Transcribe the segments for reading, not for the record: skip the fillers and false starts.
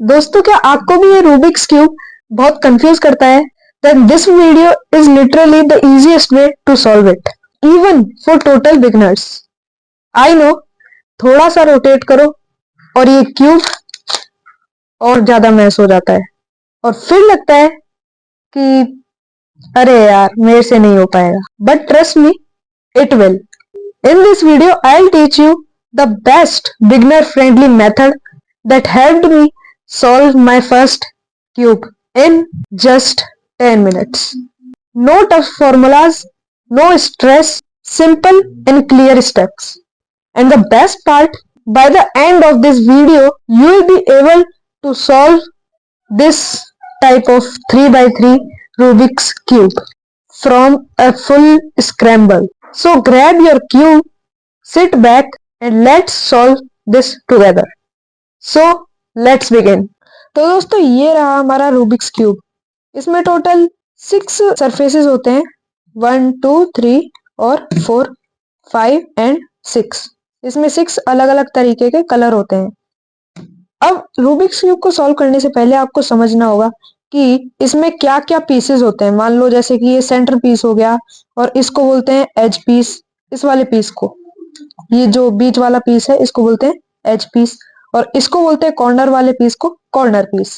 दोस्तों, क्या आपको भी ये रूबिक्स क्यूब बहुत कंफ्यूज करता है? Then this video is literally the easiest way to solve it, even for total beginners. I know, थोड़ा सा रोटेट करो और ये क्यूब और ज्यादा मैस हो जाता है और फिर लगता है कि अरे यार मेरे से नहीं हो पाएगा. But trust me, it will. In this video, I'll teach you the best beginner-friendly method that helped me solve my first cube in just 10 minutes. No tough formulas, no stress, simple and clear steps. And the best part, by the end of this video, you will be able to solve this type of 3 by 3 Rubik's Cube from a full scramble. So grab your cube, sit back and let's solve this together. So let's begin. तो दोस्तों, ये रहा हमारा Rubik's cube. इसमें total 6 surfaces होते हैं, 1 2 3 और 4 5 and 6. इसमें 6 अलग अलग तरीके के कलर होते हैं. अब रूबिक्स क्यूब को सॉल्व करने से पहले आपको समझना होगा कि इसमें क्या क्या पीसेस होते हैं. मान लो जैसे कि ये सेंटर पीस हो गया और इसको बोलते हैं एज पीस. इस वाले पीस को, ये जो बीच वाला पीस है, इसको बोलते हैं एज पीस और इसको बोलते हैं कॉर्नर वाले पीस को कॉर्नर पीस.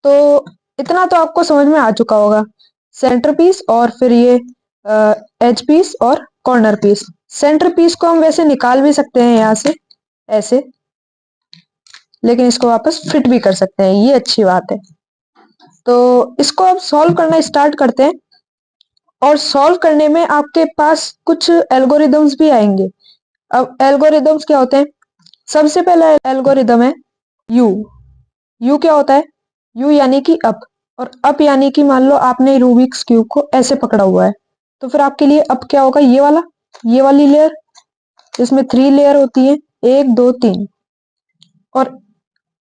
तो इतना तो आपको समझ में आ चुका होगा, सेंटर पीस और फिर ये एज पीस और कॉर्नर पीस. सेंटर पीस को हम वैसे निकाल भी सकते हैं यहाँ से ऐसे, लेकिन इसको वापस फिट भी कर सकते हैं, ये अच्छी बात है. तो इसको अब सॉल्व करना स्टार्ट करते हैं और सॉल्व करने में आपके पास कुछ एल्गोरिदम्स भी आएंगे. अब एल्गोरिदम्स क्या होते हैं? सबसे पहला एल्गोरिदम है यू. यू क्या होता है? यू यानी कि अप, और अप यानी कि मान लो आपने रूबिक्स क्यूब को ऐसे पकड़ा हुआ है, तो फिर आपके लिए अप क्या होगा? ये वाला, ये वाली लेयर. इसमें 3 लेयर होती है, 1 2 3. और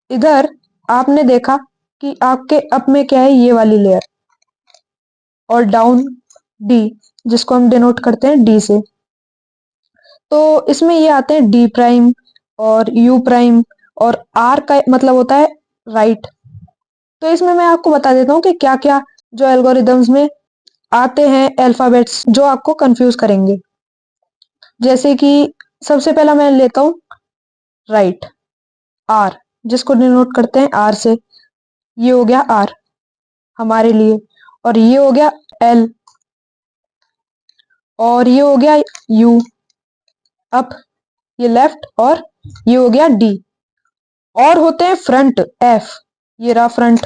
इधर आपने देखा कि आपके अप में क्या है? ये वाली लेयर. और डाउन डी, जिसको हम डिनोट करते हैं डी से. तो इसमें ये आते हैं डी प्राइम और यू प्राइम, और आर का मतलब होता है राइट. तो इसमें मैं आपको बता देता हूँ कि क्या क्या जो एल्गोरिदम्स में आते हैं अल्फाबेट्स जो आपको कंफ्यूज करेंगे. जैसे कि सबसे पहला मैं लेता हूँ राइट, आर, जिसको डिनोट करते हैं आर से. ये हो गया आर हमारे लिए, और ये हो गया एल, और ये हो गया यू अप, ये लेफ्ट, और ये हो गया डी. और होते हैं फ्रंट एफ, ये रहा फ्रंट.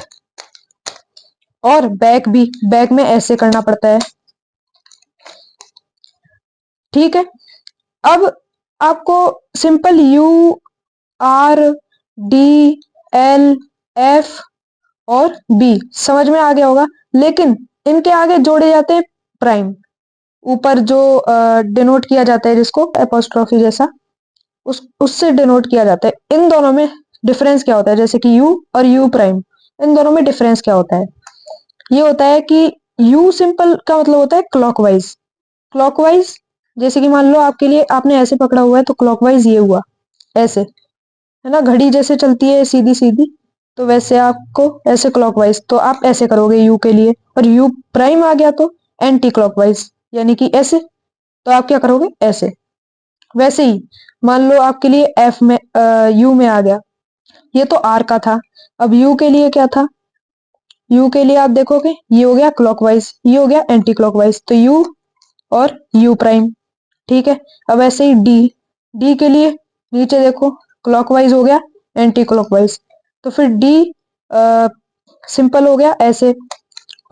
और बैक भी, बैक में ऐसे करना पड़ता है. ठीक है. अब आपको simple you R D L F और बी समझ में आ गया होगा, लेकिन इनके आगे जोड़े जाते हैं प्राइम. ऊपर जो डिनोट किया जाता है, जिसको एपोस्ट्रोफी जैसा, उससे डिनोट किया जाता है. इन दोनों में डिफरेंस क्या होता है? जैसे कि यू और यू प्राइम, इन दोनों में डिफरेंस क्या होता है? ये होता है कि यू सिंपल का मतलब होता है क्लॉकवाइज. क्लॉकवाइज, जैसे कि मान लो आपके लिए आपने ऐसे पकड़ा हुआ है, तो क्लॉकवाइज ये हुआ ऐसे, है ना, घड़ी जैसे चलती है सीधी सीधी, तो वैसे आपको ऐसे क्लॉकवाइज, तो आप ऐसे करोगे यू के लिए. और यू प्राइम आ गया तो एंटी क्लॉकवाइज, यानी कि ऐसे, तो आप क्या करोगे? ऐसे. वैसे ही मान लो आपके लिए एफ में यू में आ गया, ये तो आर का था. अब यू के लिए क्या था? यू के लिए आप देखोगे ये हो गया क्लॉकवाइज, ये हो गया एंटी क्लॉकवाइज, तो यू और यू प्राइम. ठीक है. अब ऐसे ही डी, डी के लिए नीचे देखो, क्लॉकवाइज हो गया, एंटी क्लॉकवाइज, तो फिर डी सिंपल हो गया ऐसे,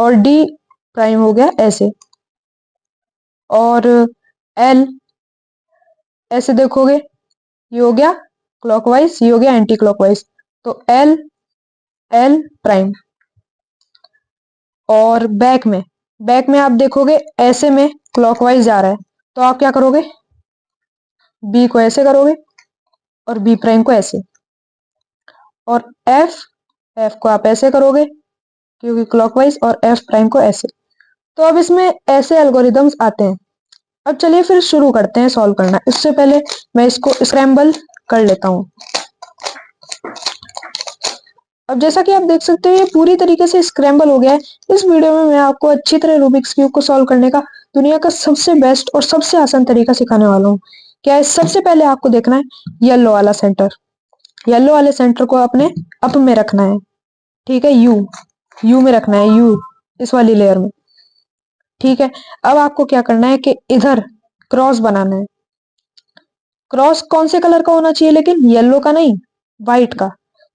और डी प्राइम हो गया ऐसे. और एल ऐसे देखोगे, ये हो गया क्लॉकवाइज, ये हो गया एंटी क्लॉकवाइज, तो एल एल प्राइम. और बैक में, बैक में आप देखोगे ऐसे में क्लॉकवाइज जा रहा है, तो आप क्या करोगे? बी को ऐसे करोगे और बी प्राइम को ऐसे. और एफ, एफ को आप ऐसे करोगे क्योंकि क्लॉकवाइज, और एफ प्राइम को ऐसे. तो अब इसमें ऐसे एल्गोरिदम्स आते हैं. अब चलिए फिर शुरू करते हैं सॉल्व करना. इससे पहले मैं इसको स्क्रैम्बल कर लेता हूं. अब जैसा कि आप देख सकते हो ये पूरी तरीके से स्क्रैम्बल हो गया है। इस वीडियो में मैं आपको अच्छी तरह रूबिक्स क्यूब को सॉल्व करने का दुनिया का सबसे बेस्ट और सबसे आसान तरीका सिखाने वाला हूँ। क्या है, सबसे पहले आपको देखना है येलो वाला सेंटर। येलो वाले सेंटर को अपने अप में रखना है, ठीक है, यू में रखना है, यू इस वाली लेयर में, ठीक है। अब आपको क्या करना है कि इधर क्रॉस बनाना है। क्रॉस कौन से कलर का होना चाहिए, लेकिन येलो का नहीं, व्हाइट का।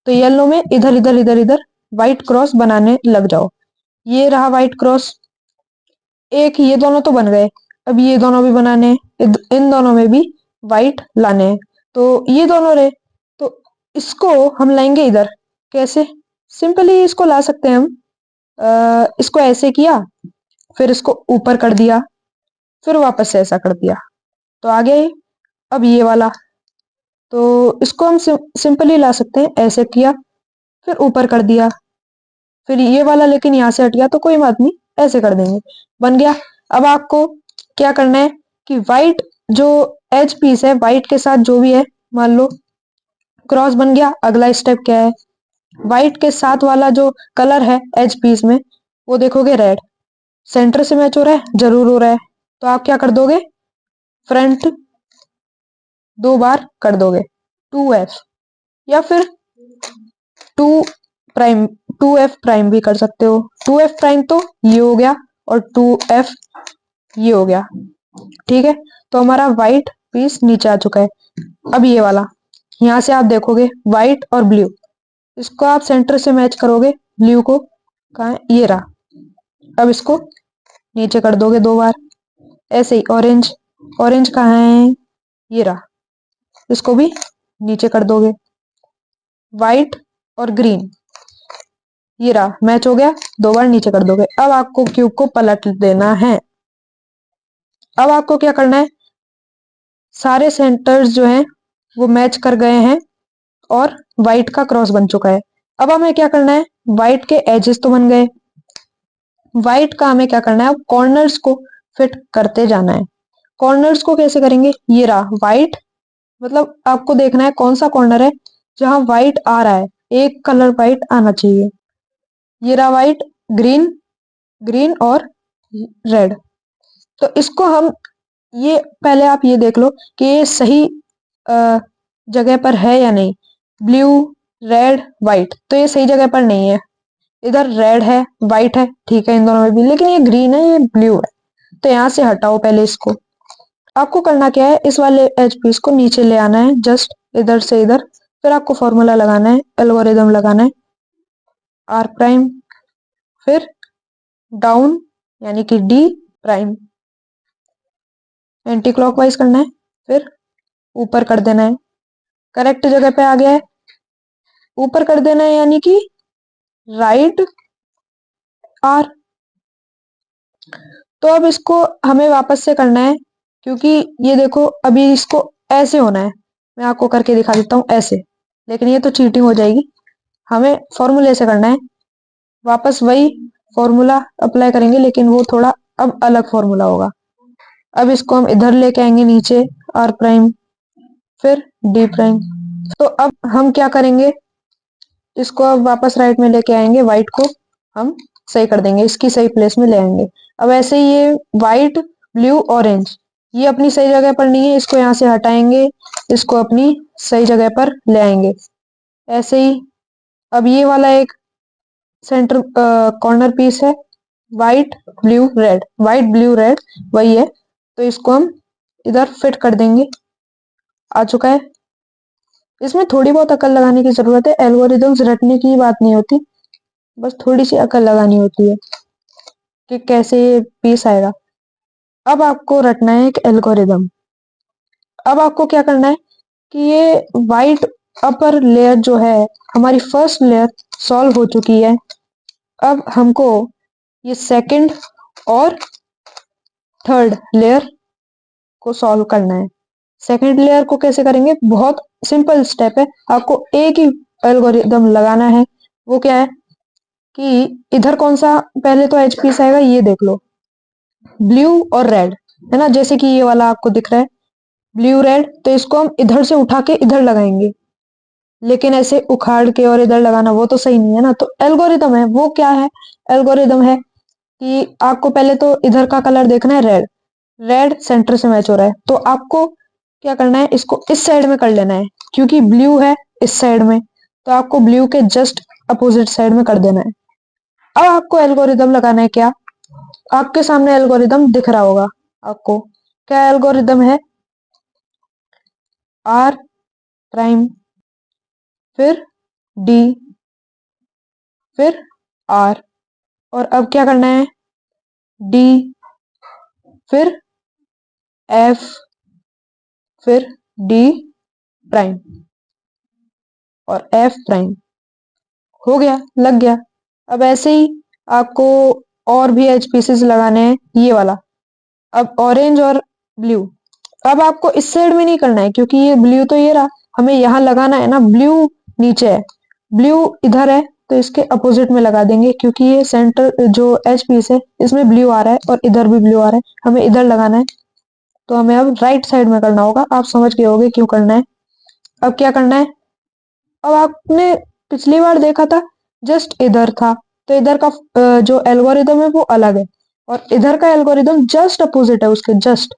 तो येलो में इधर इधर इधर इधर व्हाइट क्रॉस बनाने लग जाओ। ये रहा व्हाइट क्रॉस, एक ये दोनों तो बन गए। अब ये दोनों भी बनाने हैं, इन दोनों में भी व्हाइट लाने हैं। तो ये दोनों रहे, तो इसको हम लाएंगे इधर। कैसे? सिंपली इसको ला सकते हैं हम। इसको ऐसे किया, फिर इसको ऊपर कर दिया, फिर वापस से ऐसा कर दिया, तो आ गया ये। अब ये वाला, तो इसको हम सिंपली ला सकते हैं, ऐसे किया, फिर ऊपर कर दिया, फिर ये वाला लेकिन यहाँ से हट गया तो कोई बात नहीं, ऐसे कर देंगे, बन गया। अब आपको क्या करना है कि व्हाइट जो एज पीस है, व्हाइट के साथ जो भी है, मान लो क्रॉस बन गया। अगला स्टेप क्या है, व्हाइट के साथ वाला जो कलर है एज पीस में, वो देखोगे रेड। सेंटर से मैच हो रहा है, जरूर हो रहा है, तो आप क्या कर दोगे, फ्रंट 2 बार कर दोगे, 2F, या फिर 2 प्राइम, 2F प्राइम भी कर सकते हो। 2F प्राइम तो ये हो गया, और 2F ये हो गया, ठीक है। तो हमारा व्हाइट पीस नीचे आ चुका है। अब ये वाला, यहां से आप देखोगे व्हाइट और ब्लू, इसको आप सेंटर से मैच करोगे, ब्लू को, कहा है, ये रहा। अब इसको नीचे कर दोगे 2 बार। ऐसे ही ऑरेंज, ऑरेंज कहाँ है, ये रहा, इसको भी नीचे कर दोगे। व्हाइट और ग्रीन, ये रहा, मैच हो गया, 2 बार नीचे कर दोगे। अब आपको क्यूब को पलट देना है। अब आपको क्या करना है, सारे सेंटर्स जो हैं वो मैच कर गए हैं और व्हाइट का क्रॉस बन चुका है। अब हमें क्या करना है, व्हाइट के एजेस तो बन गए, व्हाइट का हमें क्या करना है, अब कॉर्नर्स को फिट करते जाना है। कॉर्नर्स को कैसे करेंगे, ये रहा व्हाइट, मतलब आपको देखना है कौन सा कॉर्नर है जहां व्हाइट आ रहा है, एक कलर व्हाइट आना चाहिए। ये रहा व्हाइट, ग्रीन, ग्रीन और रेड। तो इसको हम, ये पहले आप ये देख लो कि ये सही जगह पर है या नहीं। ब्लू, रेड, व्हाइट, तो ये सही जगह पर नहीं है। इधर रेड है, व्हाइट है, ठीक है, इन दोनों में भी, लेकिन ये ग्रीन है, ये ब्लू है, तो यहाँ से हटाओ पहले इसको। आपको करना क्या है, इस वाले एज पीस को नीचे ले आना है, जस्ट इधर से इधर। फिर आपको फॉर्मूला लगाना है, एल्गोरिदम लगाना है, R प्राइम, फिर डाउन यानी कि D प्राइम, एंटी क्लॉकवाइज करना है, फिर ऊपर कर देना है। करेक्ट जगह पे आ गया है, ऊपर कर देना है, यानी कि राइट R। तो अब इसको हमें वापस से करना है, क्योंकि ये देखो अभी इसको ऐसे होना है, मैं आपको करके दिखा देता हूँ ऐसे, लेकिन ये तो चीटिंग हो जाएगी। हमें फॉर्मूले से करना है, वापस वही फॉर्मूला अप्लाई करेंगे, लेकिन वो थोड़ा अब अलग फॉर्मूला होगा। अब इसको हम इधर लेके आएंगे नीचे, R प्राइम, फिर D प्राइम। तो अब हम क्या करेंगे, इसको अब वापस राइट में लेके आएंगे, व्हाइट को हम सही कर देंगे, इसकी सही प्लेस में ले आएंगे। अब ऐसे ही ये व्हाइट, ब्लू, ऑरेंज, ये अपनी सही जगह पर नहीं है, इसको यहाँ से हटाएंगे, इसको अपनी सही जगह पर ले आएंगे, ऐसे ही। अब ये वाला एक सेंटर कॉर्नर पीस है, white, blue, red, white, blue, red, वही है, तो इसको हम इधर फिट कर देंगे। आ चुका है। इसमें थोड़ी बहुत अकल लगाने की जरूरत है, एल्गोरिदम्स रटने की बात नहीं होती, बस थोड़ी सी अकल लगानी होती है कि कैसे ये पीस आएगा। अब आपको रटना है एक एल्गोरिदम। अब आपको क्या करना है कि ये व्हाइट अपर लेयर जो है, हमारी फर्स्ट लेयर सॉल्व हो चुकी है। अब हमको ये सेकंड और थर्ड लेयर को सॉल्व करना है। सेकंड लेयर को कैसे करेंगे, बहुत सिंपल स्टेप है, आपको एक ही एल्गोरिदम लगाना है। वो क्या है कि इधर कौन सा पहले तो एच पीस आएगा, ये देख लो, ब्लू और रेड, है ना, जैसे कि ये वाला आपको दिख रहा है, ब्लू रेड, तो इसको हम इधर से उठा के इधर लगाएंगे, लेकिन ऐसे उखाड़ के और इधर लगाना वो तो सही नहीं है ना। तो एल्गोरिदम है वो क्या है, एल्गोरिदम है कि आपको पहले तो इधर का कलर देखना है, रेड। रेड सेंटर से मैच हो रहा है, तो आपको क्या करना है, इसको इस साइड में कर लेना है, क्योंकि ब्लू है इस साइड में, तो आपको ब्लू के जस्ट अपोजिट साइड में कर देना है। अब आपको एल्गोरिदम लगाना है क्या, आपके सामने एल्गोरिदम दिख रहा होगा आपको। क्या एल्गोरिदम है, आर प्राइम, फिर डी, फिर आर, और अब क्या करना है, डी, फिर एफ, फिर डी प्राइम और एफ प्राइम। हो गया, लग गया। अब ऐसे ही आपको और भी एज पीसेस लगाने हैं, ये वाला। अब ऑरेंज और ब्लू, अब आपको इस साइड में नहीं करना है, क्योंकि ये ब्लू तो ये रहा, हमें यहाँ लगाना है ना, ब्लू नीचे है, ब्लू इधर है, तो इसके अपोजिट में लगा देंगे, क्योंकि ये सेंटर जो एच पीस है इसमें ब्लू आ रहा है और इधर भी ब्लू आ रहा है, हमें इधर लगाना है, तो हमें अब राइट साइड में करना होगा। आप समझ गए होगे क्यों करना है। अब क्या करना है, अब आपने पिछली बार देखा था जस्ट इधर था, तो इधर का जो एल्गोरिदम है वो अलग है, और इधर का एल्गोरिदम जस्ट अपोजिट है उसके, जस्ट।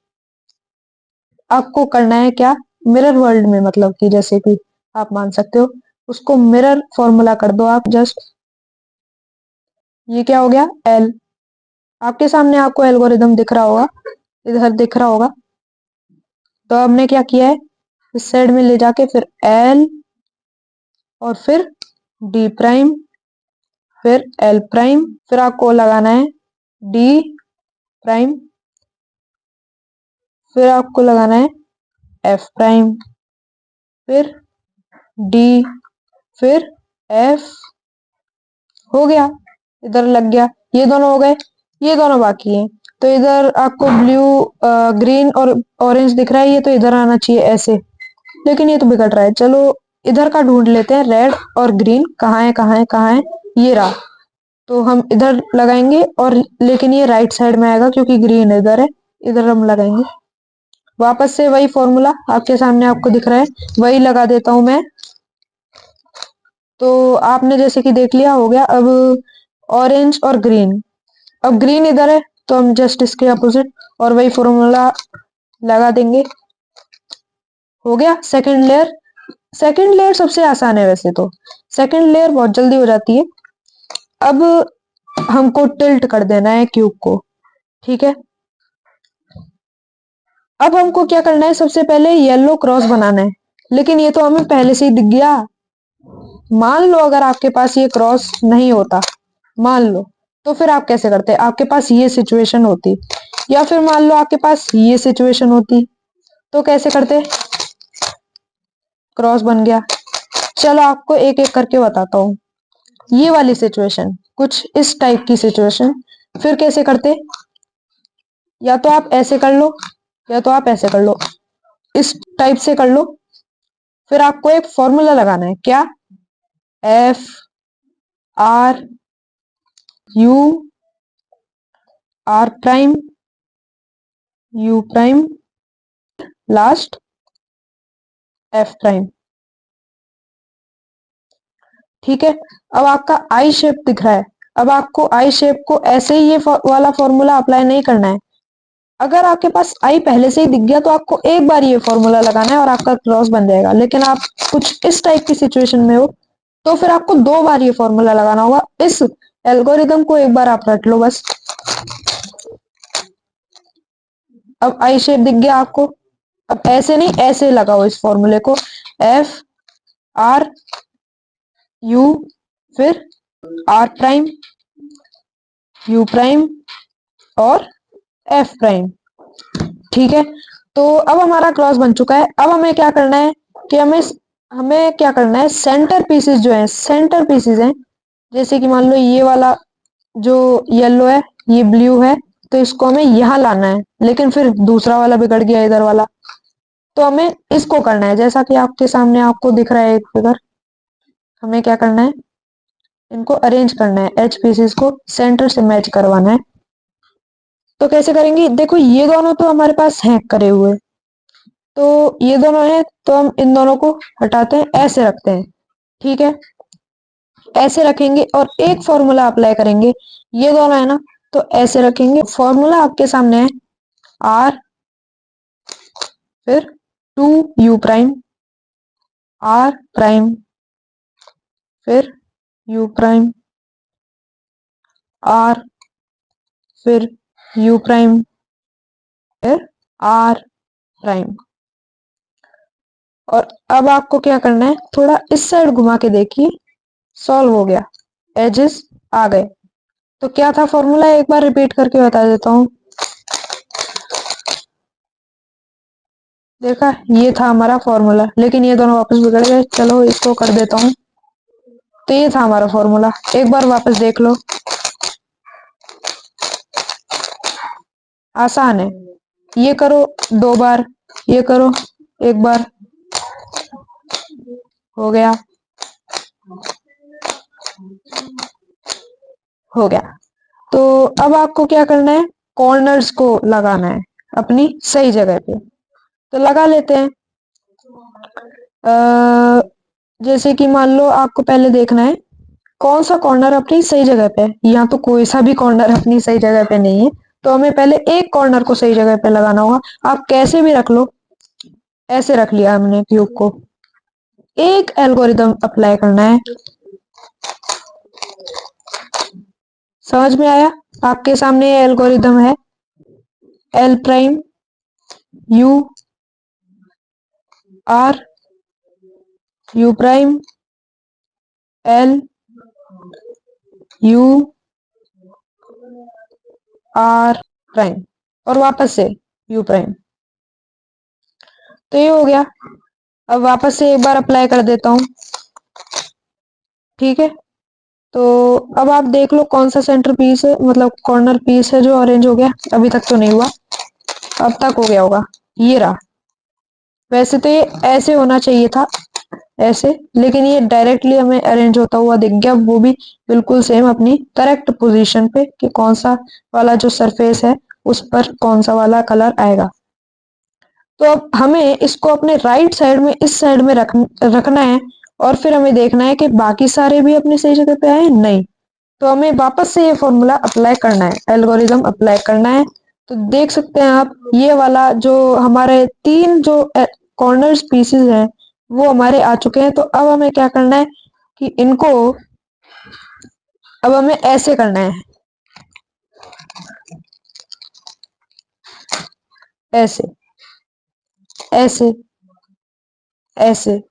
आपको करना है क्या, मिरर वर्ल्ड में, मतलब कि जैसे कि आप मान सकते हो उसको मिरर फॉर्मूला कर दो आप, जस्ट। ये क्या हो गया, एल। आपके सामने आपको एल्गोरिदम दिख रहा होगा, इधर दिख रहा होगा। तो हमने क्या किया है, इस साइड में ले जाके फिर एल, और फिर डी प्राइम, फिर एल प्राइम, फिर आपको लगाना है डी प्राइम, फिर आपको लगाना है एफ प्राइम, फिर डी, फिर एफ। हो गया, इधर लग गया, ये दोनों हो गए, ये दोनों बाकी हैं। तो इधर आपको ब्लू, ग्रीन और ऑरेंज दिख रहा है, ये तो इधर आना चाहिए ऐसे, लेकिन ये तो बिगड़ रहा है। चलो इधर का ढूंढ लेते हैं, रेड और ग्रीन कहाँ है, कहाँ है, कहाँ है, ये रहा। तो हम इधर लगाएंगे, और लेकिन ये राइट साइड में आएगा, क्योंकि ग्रीन इधर है, इधर हम लगाएंगे। वापस से वही फॉर्मूला आपके सामने आपको दिख रहा है, वही लगा देता हूं मैं। तो आपने जैसे कि देख लिया, हो गया। अब ऑरेंज और ग्रीन, अब ग्रीन इधर है, तो हम जस्ट इसके अपोजिट और वही फॉर्मूला लगा देंगे। हो गया सेकंड लेयर। सेकंड लेयर सबसे आसान है वैसे तो, सेकंड लेयर बहुत जल्दी हो जाती है। अब हमको टिल्ट कर देना है क्यूब को, ठीक है। अब हमको क्या करना है, सबसे पहले येलो क्रॉस बनाना है, लेकिन ये तो हमें पहले से ही दिख गया। मान लो अगर आपके पास ये क्रॉस नहीं होता, मान लो, तो फिर आप कैसे करते, आपके पास ये सिचुएशन होती, या फिर मान लो आपके पास ये सिचुएशन होती, तो कैसे करते, क्रॉस बन गया। चलो आपको एक एक करके बताता हूँ। ये वाली सिचुएशन, कुछ इस टाइप की सिचुएशन, फिर कैसे करते, या तो आप ऐसे कर लो, या तो आप ऐसे कर लो, इस टाइप से कर लो। फिर आपको एक फॉर्मूला लगाना है, क्या, F R U R prime U prime last F prime, ठीक है। अब आपका आई शेप दिख रहा है, अब आपको आई शेप को ऐसे ही ये वाला फॉर्मूला अप्लाई नहीं करना है। अगर आपके पास आई पहले से ही दिख गया, तो आपको एक बार ये फॉर्मूला लगाना है और आपका क्रॉस बन जाएगा। लेकिन आप कुछ इस टाइप की सिचुएशन में हो, तो फिर आपको दो बार ये फॉर्मूला लगाना होगा। इस एल्गोरिदम को एक बार आप रट लो बस। अब आई शेप दिख गया आपको, अब ऐसे नहीं, ऐसे लगाओ इस फॉर्मूले को, एफ आर यू, फिर आर प्राइम यू प्राइम और एफ प्राइम, ठीक है। तो अब हमारा क्रॉस बन चुका है। अब हमें क्या करना है कि हमें क्या करना है, सेंटर पीसेस जो है, सेंटर पीसेस हैं, जैसे कि मान लो ये वाला जो येलो है, ये ब्लू है, तो इसको हमें यहाँ लाना है, लेकिन फिर दूसरा वाला बिगड़ गया इधर वाला, तो हमें इसको करना है, जैसा कि आपके सामने आपको दिख रहा है एक फिगर। हमें क्या करना है, इनको अरेंज करना है, एच पीसेस को सेंटर से मैच करवाना है। तो कैसे करेंगे, देखो ये दोनों तो हमारे पास हैं करे हुए, तो ये दोनों हैं, तो हम इन दोनों को हटाते हैं, ऐसे रखते हैं। ठीक है, ऐसे रखेंगे और एक फॉर्मूला अप्लाई करेंगे। ये दोनों है ना, तो ऐसे रखेंगे। फॉर्मूला आपके सामने है, आर फिर 2u प्राइम, आर प्राइम फिर u प्राइम, आर फिर u प्राइम फिर आर प्राइम। और अब आपको क्या करना है, थोड़ा इस साइड घुमा के देखिए, सॉल्व हो गया, एजेस आ गए। तो क्या था फॉर्मूला, एक बार रिपीट करके बता देता हूँ। देखा, ये था हमारा फॉर्मूला, लेकिन ये दोनों वापस बिगड़ गए। चलो इसको कर देता हूँ। तो ये था हमारा फॉर्मूला, एक बार वापस देख लो, आसान है। ये करो 2 बार, ये करो 1 बार, हो गया, हो गया। तो अब आपको क्या करना है, कॉर्नर्स को लगाना है अपनी सही जगह पे। तो लगा लेते हैं। जैसे कि मान लो आपको पहले देखना है कौन सा कॉर्नर अपनी सही जगह पे है। यहाँ तो कोई सा भी कॉर्नर अपनी सही जगह पे नहीं है, तो हमें पहले एक कॉर्नर को सही जगह पे लगाना होगा। आप कैसे भी रख लो, ऐसे रख लिया हमने क्यूब को। एक एल्गोरिदम अप्लाई करना है, समझ में आया? आपके सामने ये एल्गोरिदम है, L prime U R U prime L U R prime और वापस से यू प्राइम। तो ये हो गया। अब वापस से एक बार अप्लाई कर देता हूं, ठीक है। तो अब आप देख लो कौन सा सेंटर पीस है, मतलब कॉर्नर पीस है जो अरेंज हो गया। अभी तक तो नहीं हुआ, अब तक हो गया होगा। ये रहा। वैसे तो ये ऐसे होना चाहिए था, ऐसे, लेकिन ये डायरेक्टली हमें अरेंज होता हुआ दिख गया, वो भी बिल्कुल सेम अपनी करेक्ट पोजीशन पे कि कौन सा वाला जो सरफेस है उस पर कौन सा वाला कलर आएगा। तो अब हमें इसको अपने राइट साइड में, इस साइड में रखना है और फिर हमें देखना है कि बाकी सारे भी अपनी सही जगह पे आए। नहीं, तो हमें वापस से ये फॉर्मूला अप्लाई करना है, एल्गोरिदम अप्लाई करना है। तो देख सकते हैं आप, ये वाला जो हमारे 3 जो कॉर्नर्स पीसेस हैं वो हमारे आ चुके हैं। तो अब हमें क्या करना है कि इनको अब हमें ऐसे करना है, ऐसे ऐसे ऐसे।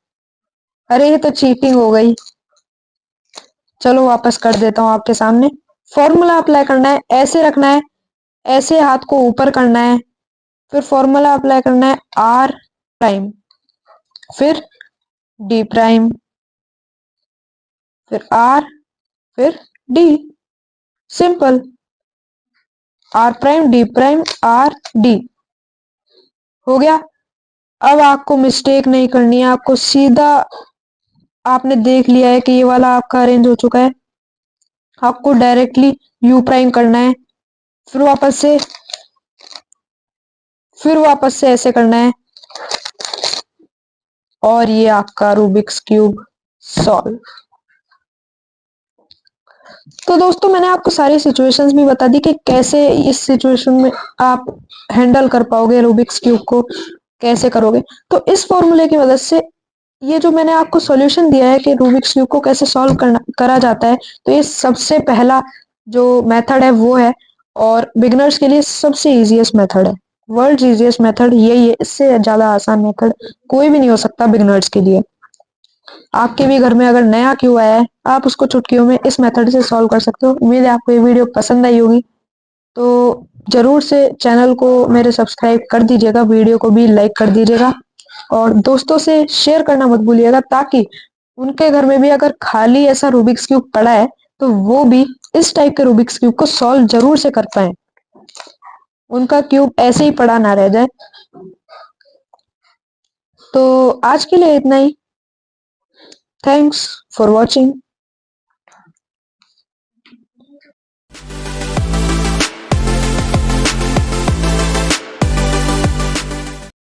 अरे ये तो चीटिंग हो गई। चलो वापस कर देता हूँ आपके सामने। फॉर्मूला अप्लाई करना है, ऐसे रखना है, ऐसे हाथ को ऊपर करना है, फिर फॉर्मूला अप्लाई करना है आर प्राइम फिर डी प्राइम फिर आर फिर D. Simple, R prime D prime R D, हो गया। अब आपको मिस्टेक नहीं करनी है, आपको सीधा, आपने देख लिया है कि ये वाला आपका अरेंज हो चुका है, आपको डायरेक्टली यू प्राइम करना है, फिर वापस से ऐसे करना है और ये आपका रूबिक्स क्यूब सॉल्व। तो दोस्तों मैंने आपको सारी सिचुएशंस भी बता दी कि कैसे इस सिचुएशन में आप हैंडल कर पाओगे, रूबिक्स क्यूब को कैसे करोगे। तो इस फॉर्मूले की मदद से ये जो मैंने आपको सॉल्यूशन दिया है कि रूबिक्स क्यूब को कैसे सॉल्व करा जाता है, तो ये सबसे पहला जो मेथड है वो है, और बिगिनर्स के लिए सबसे इजीएस्ट मेथड है। वर्ल्ड इजीएस्ट मेथड यही है, इससे ज्यादा आसान मेथड कोई भी नहीं हो सकता बिगिनर्स के लिए। आपके भी घर में अगर नया क्यूब आया है, आप उसको चुटकियों में इस मेथड से सॉल्व कर सकते हो। उम्मीद है आपको ये वीडियो पसंद आई होगी, तो जरूर से चैनल को मेरे सब्सक्राइब कर दीजिएगा, वीडियो को भी लाइक कर दीजिएगा और दोस्तों से शेयर करना मत भूलिएगा, ताकि उनके घर में भी अगर खाली ऐसा रूबिक्स क्यूब पड़ा है तो वो भी इस टाइप के रूबिक्स क्यूब को सॉल्व जरूर से कर पाए, उनका क्यूब ऐसे ही पड़ा ना रह जाए। तो आज के लिए इतना ही। Thanks for watching.